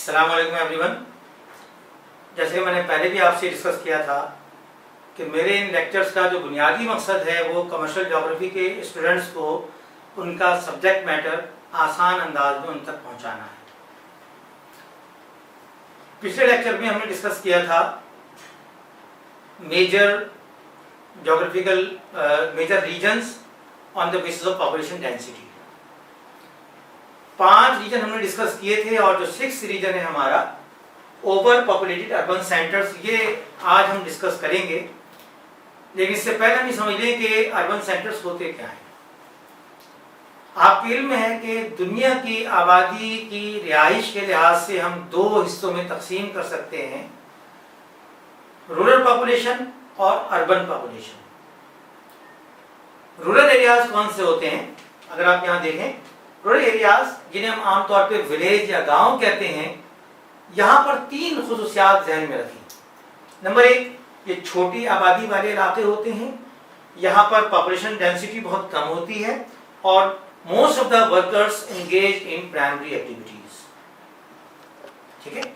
अस्सलाम वालेकुम एवरीवन। जैसे मैंने पहले भी आपसे डिस्कस किया था कि मेरे इन लेक्चर्स का जो बुनियादी मकसद है वो कमर्शियल ज्योग्राफी के स्टूडेंट्स को उनका सब्जेक्ट मैटर आसान अंदाज में उन तक पहुंचाना है। पिछले लेक्चर में हमने डिस्कस किया था major geographical major regions on the basis of population density. 5 region हमने डिस्कस किए थे और जो 6th रीजन है हमारा ओवर पॉपुलेटेड अर्बन सेंटर्स, ये आज हम डिस्कस करेंगे। लेकिन इससे पहले हम ये समझ लें कि अर्बन सेंटर्स होते क्या हैं। आपके इल्म में है कि दुनिया की आबादी की रिहाइश के लिहाज से हम 2 हिस्सों में तकसीम कर सकते हैं, रूरल पॉपुलेशन और अर्बन पॉपुलेशन। रूरल एरियाज कौन से होते हैं? अगर आप यहाँ देखें, रूरल एरियाज जिन्हें हम आमतौर पे विलेज या गांव कहते हैं, यहाँ पर 3 खुसूसियात ध्यान में रखें। नंबर 1, ये छोटी आबादी वाले इलाके होते हैं, यहाँ पर पॉपुलेशन डेंसिटी बहुत कम होती है और most of the workers engage in primary activities. ठीक है।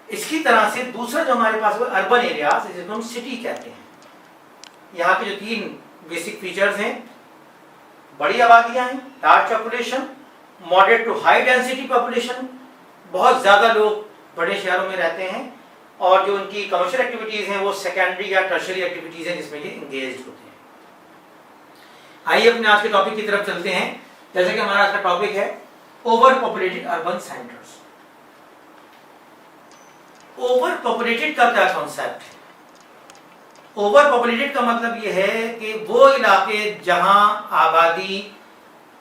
इसकी तरह से दूसरा जो हमारे पास है अर्बन एरियाज, जिसको हम सिटी कहते हैं। यहाँ के जो 3 बेसिक फीचर्स हैं, बड़ी आबादियां हैं, large population, moderate to high density population, बहुत ज्यादा लोग बड़े शहरों में रहते हैं और जो उनकी कमर्शियल एक्टिविटीज हैं वो सेकेंडरी या टर्शियरी एक्टिविटीज हैं जिसमें ये एंगेज होते हैं। आइए अपने आज के टॉपिक की तरफ चलते हैं। जैसे कि हमारा आज का टॉपिक है over populated urban centres. Over populated का क्या कॉन्सेप्ट है? ओवर पॉपुलेटेड का मतलब यह है कि वो इलाके जहां आबादी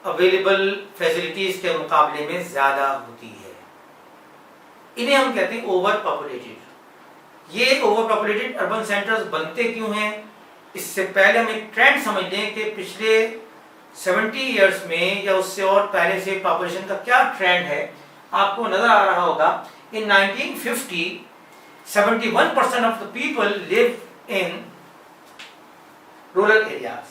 अवेलेबल फैसिलिटीज के मुकाबले में ज्यादा होती है, इन्हें हम कहते हैं ओवर पॉपुलेटेड। ये ओवर पॉपुलेटेड अर्बन सेंटर्स बनते क्यों हैं? इससे पहले हम एक ट्रेंड समझ लें कि पिछले 70 इयर्स में या उससे और पहले से पॉपुलेशन का क्या ट्रेंड है। आपको नजर आ रहा होगा, इन 1950 71% of the people live in rural areas,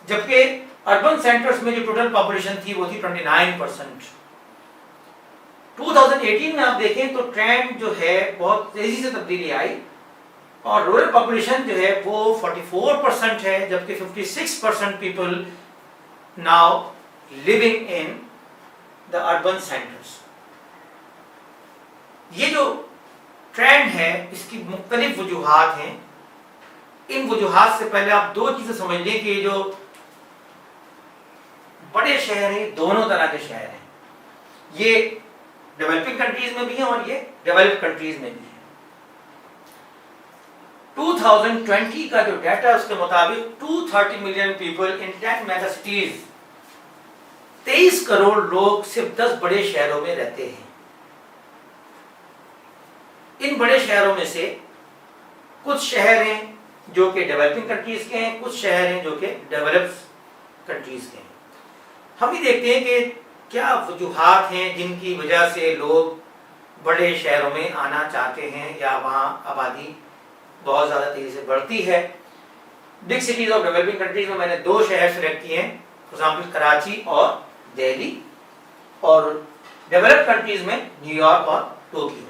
जबकि अर्बन सेंटर्स में जो टोटल पॉपुलेशन थी वो थी 29%। 2018 में आप देखें तो ट्रेंड जो है बहुत तेजी से तब्दीली आई और रूरल पॉपुलेशन जो है वो 44% है, जबकि 56% people now living in the urban centres. ये जो ट्रेंड है इसकी मुख्तलिफ वजूहात हैं। इन वजूहात से पहले आप 2 चीजें समझ लें कि जो बड़े शहर हैं दोनों तरह के शहर हैं। ये डेवलपिंग कंट्रीज में भी हैं और ये डेवलप्ड कंट्रीज में भी हैं। 2020 का जो डाटा है उसके मुताबिक 230 million people in 10 mega cities, 23 crore लोग सिर्फ 10 बड़े शहरों में रहते हैं। इन बड़े शहरों में से कुछ शहर हैं जो कि डेवलपिंग कंट्रीज के हैं, कुछ शहर हैं जो कि डेवलप्ड कंट्रीज के हैं। हम ही देखते हैं कि क्या वजूहात हैं जिनकी वजह से लोग बड़े शहरों में आना चाहते हैं या वहाँ आबादी बहुत ज़्यादा तेजी से बढ़ती है। Big cities of developing countries में मैंने 2 शहर सेलेक्ट किए हैं, फॉर एग्जाम्पल कराची और दिल्ली, और डेवलप्ड कंट्रीज में न्यूयॉर्क और टोक्यो।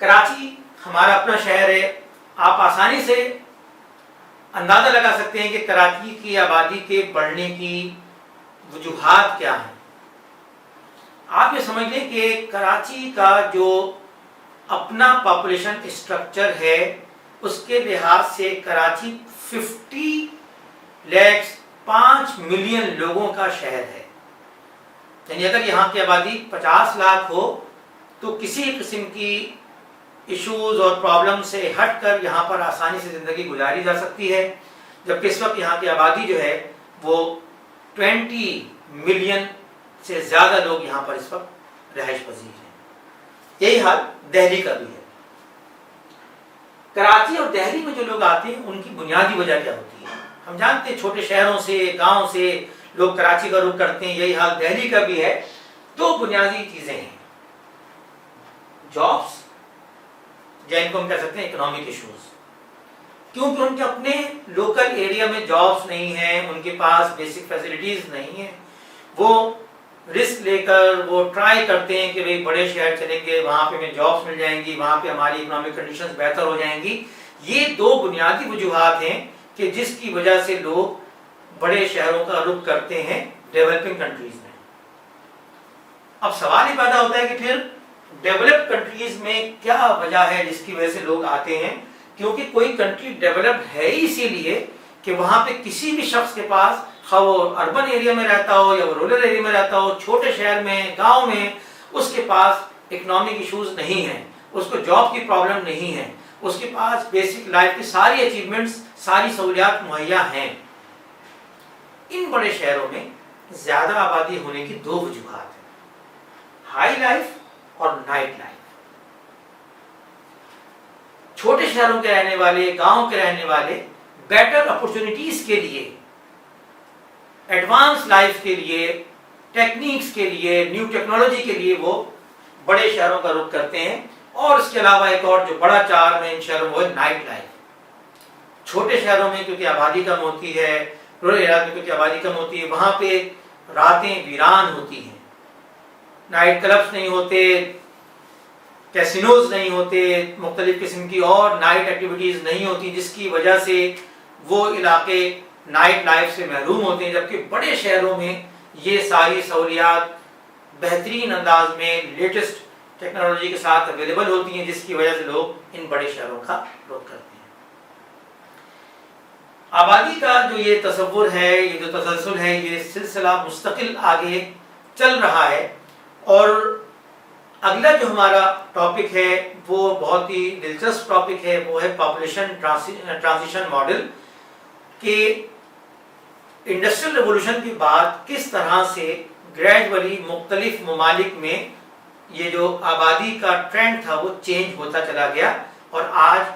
कराची हमारा अपना शहर है। आप आसानी से अंदाजा लगा सकते हैं कि कराची की आबादी के बढ़ने की वजूहात क्या है। आप ये समझ लें कि कराची का जो अपना पॉपुलेशन स्ट्रक्चर है उसके लिहाज से कराची 50 लाख 5 मिलियन लोगों का शहर है। यानी अगर यहाँ की आबादी 50 लाख हो तो किसी किस्म की इश्यूज और प्रॉब्लम से हटकर यहाँ पर आसानी से जिंदगी गुजारी जा सकती है, जबकि इस वक्त यहाँ की आबादी जो है वो 20 मिलियन से ज्यादा लोग यहाँ पर इस वक्त रिहाइश पजीर हैं। यही हाल दिल्ली का भी है। कराची और दिल्ली में जो लोग आते हैं उनकी बुनियादी वजह क्या होती है? हम जानते हैं छोटे शहरों से, गांव से लोग कराची का रुख करते हैं। यही हाल दिल्ली का भी है। 2 बुनियादी चीजें हैं, जॉब्स, जिनको हम कह सकते हैं इकोनॉमिक इश्यूज, क्योंकि उनके अपने लोकल एरिया में जॉब्स नहीं हैं, उनके पास बेसिक फैसिलिटीज नहीं है, वो रिस्क लेकर वो ट्राई करते हैं कि भाई बड़े शहर चलेंगे, वहाँ पे हमें जॉब्स मिल जाएंगी, वहाँ पे हमारी इकोनॉमिक कंडीशंस बेहतर हो जाएंगी। ये दो बुनियादी वजूहात हैं कि जिसकी वजह से लोग बड़े शहरों का रुख करते हैं डेवलपिंग कंट्रीज में। अब सवाल ये पैदा होता है कि फिर डेवलप्ड कंट्रीज में क्या वजह है जिसकी वजह से लोग आते हैं? क्योंकि कोई कंट्री डेवलप्ड है ही इसीलिए कि वहां पे किसी भी शख्स के पास, खा वो अर्बन एरिया में रहता हो या वो रूरल एरिया में रहता हो, छोटे शहर में, गांव में, उसके पास इकोनॉमिक इश्यूज नहीं है, उसको जॉब की प्रॉब्लम नहीं है, उसके पास बेसिक लाइफ की सारी अचीवमेंट्स, सारी सहूलियात मुहैया हैं। इन बड़े शहरों में ज्यादा आबादी होने की दो वजूहात हैं, हाई लाइफ और नाइट लाइफ। छोटे शहरों के रहने वाले, गांव के रहने वाले बेटर अपॉर्चुनिटीज के लिए, एडवांस लाइफ के लिए, टेक्निक्स के लिए, न्यू टेक्नोलॉजी के लिए वो बड़े शहरों का रुख करते हैं। और इसके अलावा एक और जो बड़ा चार्म है इन शहरों में वो है नाइट लाइफ। छोटे शहरों में क्योंकि आबादी कम होती है, रूरल एरिया में क्योंकि आबादी कम होती है, वहां पे रातें वीरान होती हैं, नाइट क्लब्स नहीं होते, कैसीनोज नहीं होते, मुख्तलिफ किस्म की और नाइट एक्टिविटीज नहीं होती, जिसकी वजह से वो इलाके नाइट लाइफ से महरूम होते हैं। जबकि बड़े शहरों में ये सारी सहूलियात बेहतरीन अंदाज में लेटेस्ट टेक्नोलॉजी के साथ अवेलेबल होती हैं, जिसकी वजह से लोग इन बड़े शहरों का रुख करते हैं। आबादी का जो ये तसव्वुर है, ये जो तसलसल है, ये सिलसिला मुस्तकिल आगे चल रहा है। और अगला जो हमारा टॉपिक है वो बहुत ही दिलचस्प टॉपिक है, वो है पॉपुलेशन ट्रांजिशन मॉडल कि इंडस्ट्रियल रेवोल्यूशन के बाद किस तरह से ग्रेजुअली मुख्तलिफ ममालिक में ये जो आबादी का ट्रेंड था वो चेंज होता चला गया और आज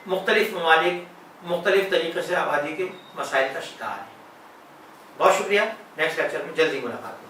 मुख्तलिफ ममालिक मुख्तलिफ तरीके से आबादी के मसाइल का शिकार है। बहुत शुक्रिया, नेक्स्ट लेक्चर में जल्दी मुलाकात।